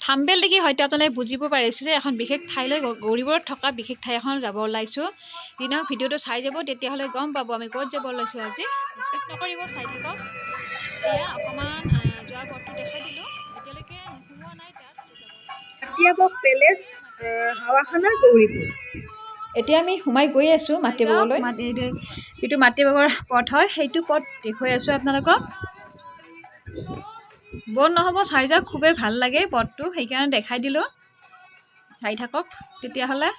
Thumbnail দেখি হয়তো আপোনালোকে বুজিব পাৰিছে যে এখন বিশেষ ঠাইলৈ গৌৰীপুৰত থকা বিশেষ ঠাই এখন যাব ওলাইছোঁ। দিনক ভিডিঅ'টো চাই যাব, তেতিয়াহ'লে গম পাব আমি ক'ত যাব ওলাইছোঁ আজি। স্কিপ নকৰিব, চাই থাকক। এয়া অকণমান যোৱাৰ পথটো দেখাই দিলোঁ, এতিয়ালৈকে সোমোৱা নাই তাত। মাটিয়াবক পেলেচ, হাৱাখানা, গৌৰীপুৰ। এতিয়া আমি সোমাই গৈ আছোঁ মাটিবাগলৈ। যিটো মাটিবাগৰ পথ হয় সেইটো পথ দেখুৱাই আছোঁ আপোনালোকক। বন্ধ নহ'ব, চাই যাওক, খুবেই ভাল লাগে পথটো, সেইকাৰণে দেখাই দিলোঁ। চাই থাকক তেতিয়াহ'লে।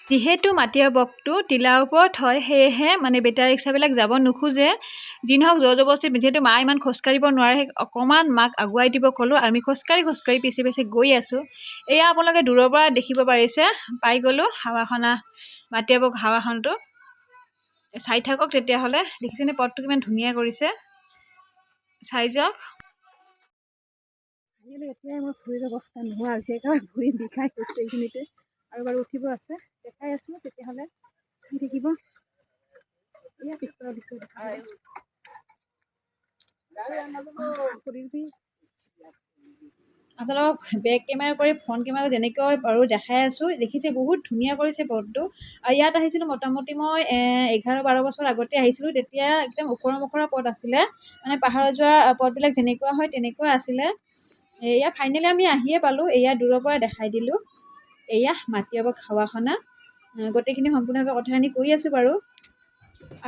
যিহেতু মাটিয়াবকটো টিলাৰ ওপৰত হয়, সেয়েহে মানে বেটাৰী ৰিক্সাবিলাক যাব নোখোজে। যি নহওক জোৰ জবৰদস্তি, যিহেতু মা ইমান খোজকাঢ়িব নোৱাৰে, অকণমান মাক আগুৱাই দিব ক'লোঁ আৰু আমি খোজকাঢ়ি পিছে পিছে গৈ আছোঁ। এয়া আপোনালোকে দূৰৰ পৰা দেখিব পাৰিছে, পাই গ'লোঁ হাৱাখানা, মাটিয়াবক হাৱাখানাটো। চাই থাকক তেতিয়াহ'লে। দেখিছেনে পথটো কিমান ধুনীয়া কৰিছে, চাই যাওক। এতিয়াই মোৰ ভৰিৰ অৱস্থা নোহোৱা হৈছে, একেবাৰে ভৰি বিষাই গৈছে এইখিনিতে। আৰু বাৰু উঠিব আছে, দেখাই আছোঁ তেতিয়াহ'লে, চাই থাকিব। এয়া পিছফালৰ দৃশ্য দেখাই আপোনালোকক বেক কেমেৰা কৰি ফ্ৰণ্ট কেমেৰা যেনেকৈ বাৰু দেখাই আছোঁ। দেখিছে বহুত ধুনীয়া কৰিছে পথটো। আৰু ইয়াত আহিছিলোঁ মোটামুটি মই 11-12 বছৰ আগতে আহিছিলোঁ। তেতিয়া একদম ওখৰা পথ আছিলে, মানে পাহাৰত যোৱা পথবিলাক যেনেকুৱা হয় তেনেকুৱা আছিলে। এয়া ফাইনেলি আমি আহিয়ে পালোঁ। এয়া দূৰৰ পৰা দেখাই দিলোঁ। এয়া মাটিয়াবক হাৱাখানা। গোটেইখিনি সম্পূৰ্ণভাৱে কথাখিনি কৈ আছোঁ বাৰু।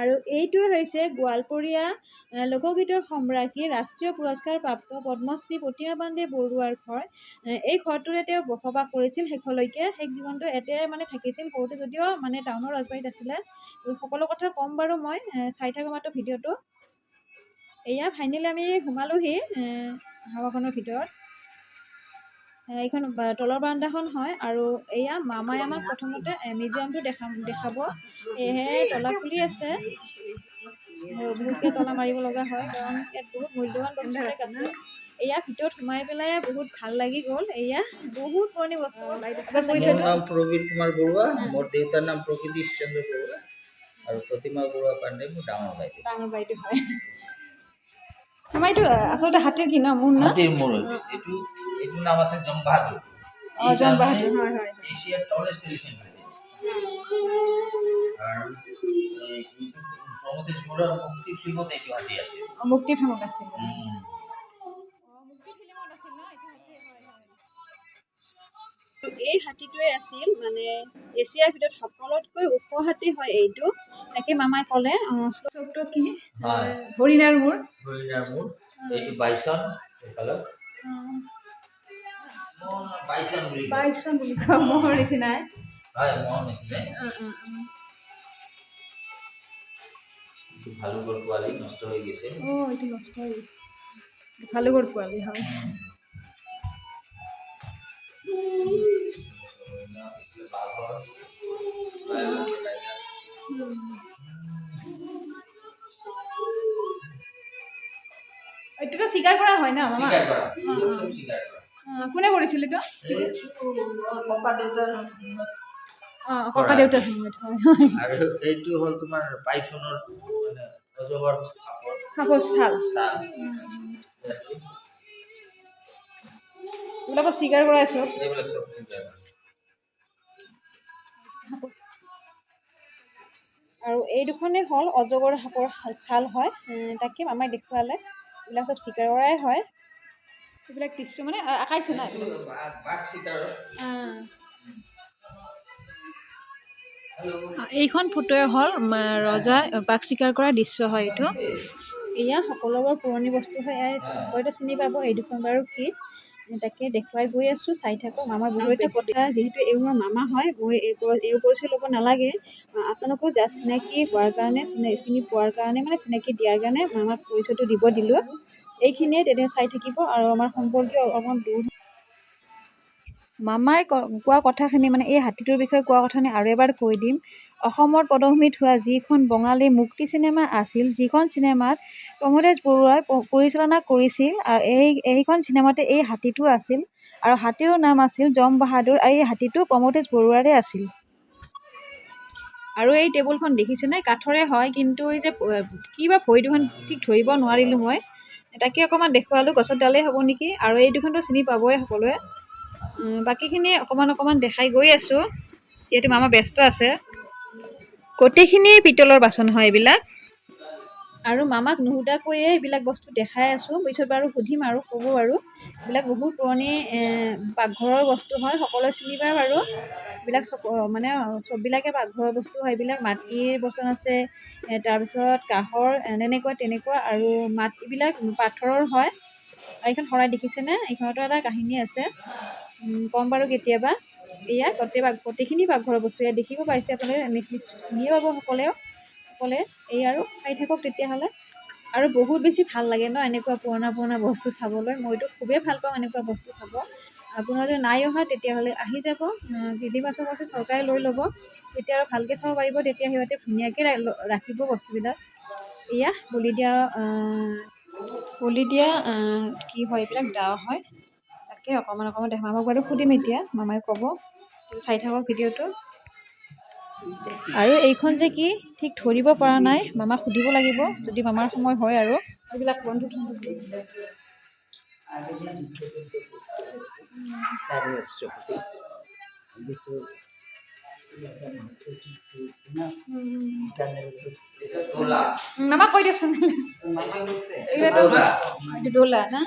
আৰু এইটোৱে হৈছে গোৱালপৰীয়া লোকগীতৰ সম্ৰাজ্ঞী, ৰাষ্ট্ৰীয় পুৰস্কাৰ প্ৰাপ্ত পদ্মশ্ৰী প্ৰতিমা পাণ্ডে বৰুৱাৰ ঘৰ। এই ঘৰটোৰে তেওঁ বসবাস কৰিছিল শেষলৈকে, শেষ জীৱনটো ইয়াতে মানে থাকিছিল। সৰুতে যদিও মানে টাউনৰ ৰাজবাৰীত আছিলে। সকলো কথা ক'ম বাৰু মই, চাই থাকোঁ মাত্ৰ ভিডিঅ'টো। এয়া ফাইনেলি আমি সোমালোহি হাৱাখনৰ ভিতৰত। এইখন তলৰ বাৰান্দাখন হয়। আৰু এয়া মামাই আমাক প্ৰথমতে মিউজিয়ামটো দেখাব, সেয়েহে তলা খুলি আছে। বহুতকৈ তলা মাৰিব লগা হয়, কাৰণ ইয়াত বহুত মূল্যৱান বস্তুবিলাক আছে। এয়া ভিতৰত সোমাই পেলাই বহুত ভাল লাগি গ'ল। এয়া বহুত পুৰণি বস্তু। মোৰ নাম প্ৰবীৰ কুমাৰ বৰুৱা, মোৰ দেউতাৰ নাম প্ৰকৃতিশ চন্দ্ৰ বৰুৱা, আৰু প্ৰতিমা বৰুৱা পাণ্ডে মোৰ ডাঙৰ বাইদেউ হয়। আমাৰ এইটো আচলতে হাতীৰ কি ন মোৰ না? হাতীৰ মূৰ। এইটো নাম আছে জমবাহাদুৰ। জমবাহাদুৰ, হয় হয়। এছিয়াৰ টলেষ্ট এলিফেণ্ট হয়। আৰু প্ৰমথেশ বৰুৱাৰ মুক্তি ফিল্মত এইটো হাতী আছে। মুক্তি ফিল্মত আছিল। এই হাতীটোৱে আছিল মানে এছিয়াৰ ভিতৰত সকলোতকৈ ওখ হাতী হয় এইটো। তাকে মামাই ক'লে কি হৰিণাৰ মূৰ। এইটো বাইছন, বাইছন বুলি কয়, মহৰ নিচিনাই। হয়, মহৰ নিচিনাই। ভালুকৰ পোৱালি নষ্ট হৈ গৈছে। এইটো নষ্ট হৈ গৈছে, ভালুকৰ পোৱালি হয়। এইটোতো চিকাৰ কৰা হয় ন মামা? কোনে কৰিছিল এইটো? ককা দেউতাৰ সময়ত। আৰু এইটো হ'ল তোমাৰ পাইথনৰ মানে অজগৰ সাপৰ ছাল। এইবিলাকো চিকাৰ কৰাই চব। আৰু এই দুখনেই হ'ল অজগৰ সাপৰ ছাল হয়। তাকে মামাই দেখুৱালে। এইবিলাক চব চিকাৰ কৰাই হয়। এইবিলাক দৃশ্য মানে আঁকাইছে না। এইখন ফটোৱে হ'ল ৰজা বাঘ চিকাৰ কৰা দৃশ্য হয় এইটো। এয়া সকলোবোৰ পুৰণি বস্তু হয়। এয়া চিনি পাব এই দুখন বাৰু কি। তাকে দেখুৱাই গৈ আছোঁ, চাই থাকক। মামাৰ বহুত এটা কথা, যিহেতু এই মোৰ মামা হয়, মই এই পৰিচয় ল'ব নালাগে। আপোনালোকক জাষ্ট চিনাকি হোৱাৰ কাৰণে, চিনি পোৱাৰ কাৰণে, মানে চিনাকি দিয়াৰ কাৰণে মামাক পৰিচয়টো দিব দিলোঁ। এইখিনিয়ে, তেতিয়া চাই থাকিব। আৰু আমাৰ সম্পৰ্কীয় অকণমান দূৰ। মামাই কোৱা কথাখিনি, মানে এই হাতীটোৰ বিষয়ে কোৱা কথাখিনি আৰু এবাৰ কৈ দিম। অসমৰ পটভূমিত হোৱা যিখন বঙালী মুক্তি চিনেমা আছিল, যিখন চিনেমাত প্ৰমোদেশ বৰুৱাই পৰিচালনা কৰিছিল, আৰু এইখন চিনেমাতে এই হাতীটো আছিল, আৰু হাতীৰ নাম আছিল জম বাহাদুৰ, আৰু এই হাতীটো প্ৰমোদেশ বৰুৱাৰে আছিল। আৰু এই টেবুলখন দেখিছেনে? কাঠৰে হয়, কিন্তু এই যে কিবা ভৰি দুখন ঠিক ধৰিব নোৱাৰিলোঁ মই, তাকে অকণমান দেখুৱালোঁ। গছৰ ডালেই হ'ব নেকি। আৰু এই দুখনটো চিনি পাবই সকলোৱে। বাকীখিনি অকণমান দেখাই গৈ আছোঁ, যিহেতু মামা ব্যস্ত আছে। গোটেইখিনি পিতলৰ বাচন হয় এইবিলাক। আৰু মামাক নুসুধাকৈয়ে এইবিলাক বস্তু দেখাই আছোঁ। পিছত বাৰু সুধিম আৰু ক'ব বাৰু। এইবিলাক বহুত পুৰণি পাকঘৰৰ বস্তু হয়, সকলোৱে চিনি পায় বাৰু। এইবিলাক মানে চববিলাকে পাকঘৰৰ বস্তু হয়। এইবিলাক মাটিৰ বাচন আছে, তাৰপিছত কাঁহৰ, তেনেকুৱা। আৰু এইবিলাক পাথৰৰ হয়। আৰু এইখন শৰাই দেখিছেনে? এইখনতো এটা কাহিনী আছে, ক'ম বাৰু কেতিয়াবা। এয়া গোটেইখিনি পাকঘৰৰ বস্তু ইয়াত দেখিব পাইছে আপোনালোকে, চিনিয়ে পাব সকলে। এই আৰু চাই থাকক তেতিয়াহ'লে। আৰু বহুত বেছি ভাল লাগে ন এনেকুৱা পুৰণা বস্তু চাবলৈ। মইতো খুবেই ভাল পাওঁ এনেকুৱা বস্তু চাব। আপোনাৰ যদি নাই অহা, তেতিয়াহ'লে আহি যাব। কেইদিনমানৰ পাছত চৰকাৰে লৈ ল'ব, তেতিয়া আৰু ভালকৈ চাব পাৰিব। তেতিয়া সিহঁতে ধুনীয়াকৈ ৰাখিব বস্তুবিলাক। এয়া বলি দিয়া কি হয় এইবিলাক, দাও হয়। তাকে অকণমান দেখা। মামাক বাৰু সুধিম এতিয়া, মামাই ক'ব। চাই থাকক ভিডিঅ'টো। আৰু এইখন যে কি ঠিক ধৰিব পৰা নাই, মামাক সুধিব লাগিব যদি মামাৰ সময় হয়। আৰু এইবিলাক বন্ধু মামা কৈ দিয়কচোন। দোলা না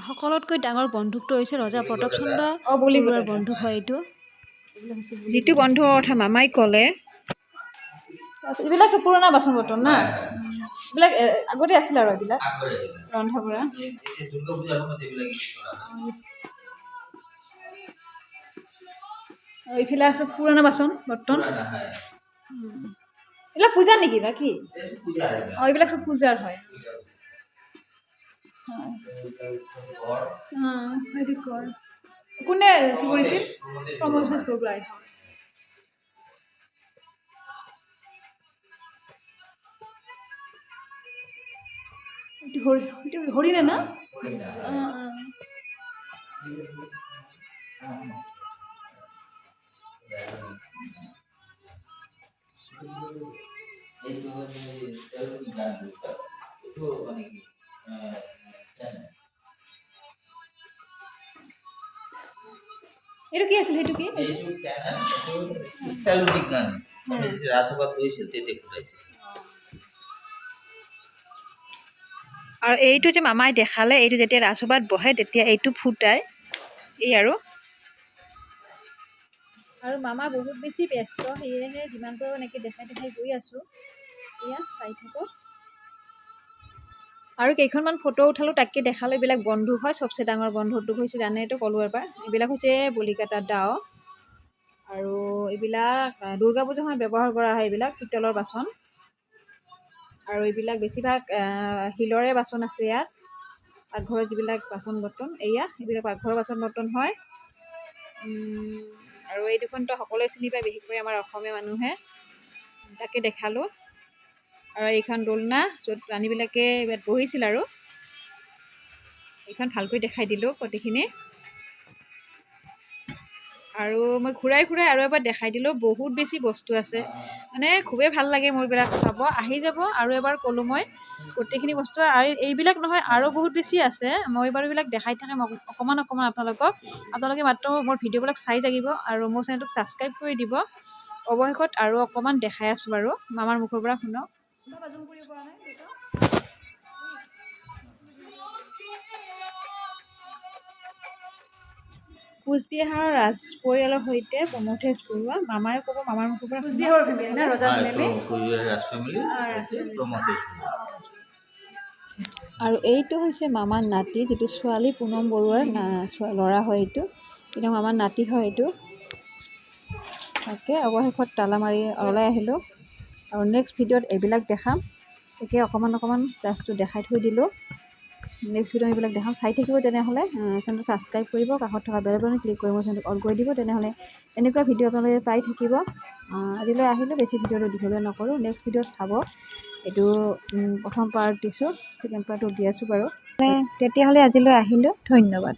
সকলোতকৈ ডাঙৰ বন্দুকটো হৈছে ৰজা প্ৰতাপ চন্দ্ৰ বৰুৱাৰ বন্দুক হয় এইটো, যিটো বন্ধুৰ কথা মামাই ক'লে। এইবিলাক পুৰণা বাচন বৰ্তন না, এইবিলাক আগতে আছিল আৰু এইবিলাক ৰন্ধা বঢ়া। এইফালে আছে পুৰণা বাচন বৰ্তন। এইবিলাক পূজা নেকি না কি? এইবিলাক চব পূজাৰ হয়। কোনে কি কৰিছিল? প্ৰমোদেশ বৰুৱাই। হৰিণা না? এইটো কি আছিল? সেইটো কি? ৰাজসভাত গৈছিল তেতিয়া ফুটাইছিল। আৰু এইটো যে মামাই দেখালে, এইটো যেতিয়া ৰাজসভাত বহে তেতিয়া এইটো ফুটাই। এই আৰু মামা বহুত বেছি ব্যস্ত, সেয়েহে যিমান পাৰোঁ এনেকৈ দেখাই গৈ আছোঁ। এয়া চাই থাকক। আৰু কেইখনমান ফটো উঠালোঁ, তাকে দেখালোঁ। এইবিলাক বন্ধুক হয়, চবচে ডাঙৰ বন্ধুটো হৈছে, জানেতো ক'লোঁ এবাৰ। এইবিলাক হৈছে বলিকাটাৰ দাও। আৰু এইবিলাক দুৰ্গা পূজাৰ সময়ত ব্যৱহাৰ কৰা হয়, এইবিলাক পিতলৰ বাচন। আৰু এইবিলাক বেছিভাগ শিলৰে বাচন আছে ইয়াত। পাকঘৰৰ যিবিলাক বাচন বৰ্তন, এইবিলাক পাকঘৰৰ বাচন বৰ্তন হয়। আৰু এই দুখনতো সকলোৱে চিনি পায়, বিশেষকৈ আমাৰ অসমীয়া মানুহে। তাকে দেখালোঁ। আৰু এইখন দোলনা, য'ত ৰাণীবিলাকে ইয়াত বহিছিল। আৰু এইখন ভালকৈ দেখাই দিলোঁ গোটেইখিনি। আৰু মই ঘূৰাই আৰু এবাৰ দেখাই দিলোঁ। বহুত বেছি বস্তু আছে, মানে খুবেই ভাল লাগে মোৰ এইবিলাক চাব। আহি যাব। আৰু এবাৰ ক'লোঁ মই গোটেইখিনি বস্তু। আৰু এইবিলাক নহয়, আৰু বহুত বেছি আছে। মই বাৰু এইবিলাক দেখাই থাকিম অকণমান আপোনালোকে মাত্ৰ মোৰ ভিডিঅ'বিলাক চাই থাকিব, আৰু মোৰ চেনেলটোক ছাবস্ক্ৰাইব কৰি দিব। অৱশেষত আৰু অকণমান দেখাই আছোঁ বাৰু, মামাৰ মুখৰ পৰা শুনক। কোচবিহাৰৰ ৰাজ পৰিয়ালৰ সৈতে প্ৰমথেশ বৰুৱা মামাই ক'ব মামাৰ মুখৰ পৰা কোচবিহাৰৰ ফেমিলি না ৰজা ফেমিলি কুচবিহাৰৰ ৰাজ ফেমিলি প্ৰমথেশ বৰুৱা। আৰু এইটো হৈছে মামাৰ নাতি যিটো ছোৱালী পুনম বৰুৱাৰ ল'ৰা হয় এইটো কিন্তু মামাৰ নাতি হয় এইটো। তাকে অৱশেষত তালা মাৰি ওলাই আহিলোঁ আৰু নেক্সট ভিডিঅ'ত এইবিলাক দেখাম। তাকে অকণমান জাষ্টটো দেখাই থৈ দিলোঁ। নেক্সট ভিডিঅ' এইবিলাক দেখাম, চাই থাকিব তেনেহ'লে। চেনেলটো ছাবস্ক্ৰাইব কৰিব, কাষত থকা বেল বাটন ক্লিক কৰি মোৰ চেনেলটো অল কৰি দিব, তেনেহ'লে এনেকুৱা ভিডিঅ' আপোনালোকে পাই থাকিব। আজিলৈ আহিলোঁ, বেছি ভিডিঅ'টো দীঘলীয়া নকৰোঁ। নেক্সট ভিডিঅ'ত চাব। এইটো প্ৰথম পাৰ্ট দিছোঁ, ছেকেণ্ড পাৰ্টটো দি আছোঁ বাৰু। তেতিয়াহ'লে আজিলৈ আহিলোঁ, ধন্যবাদ।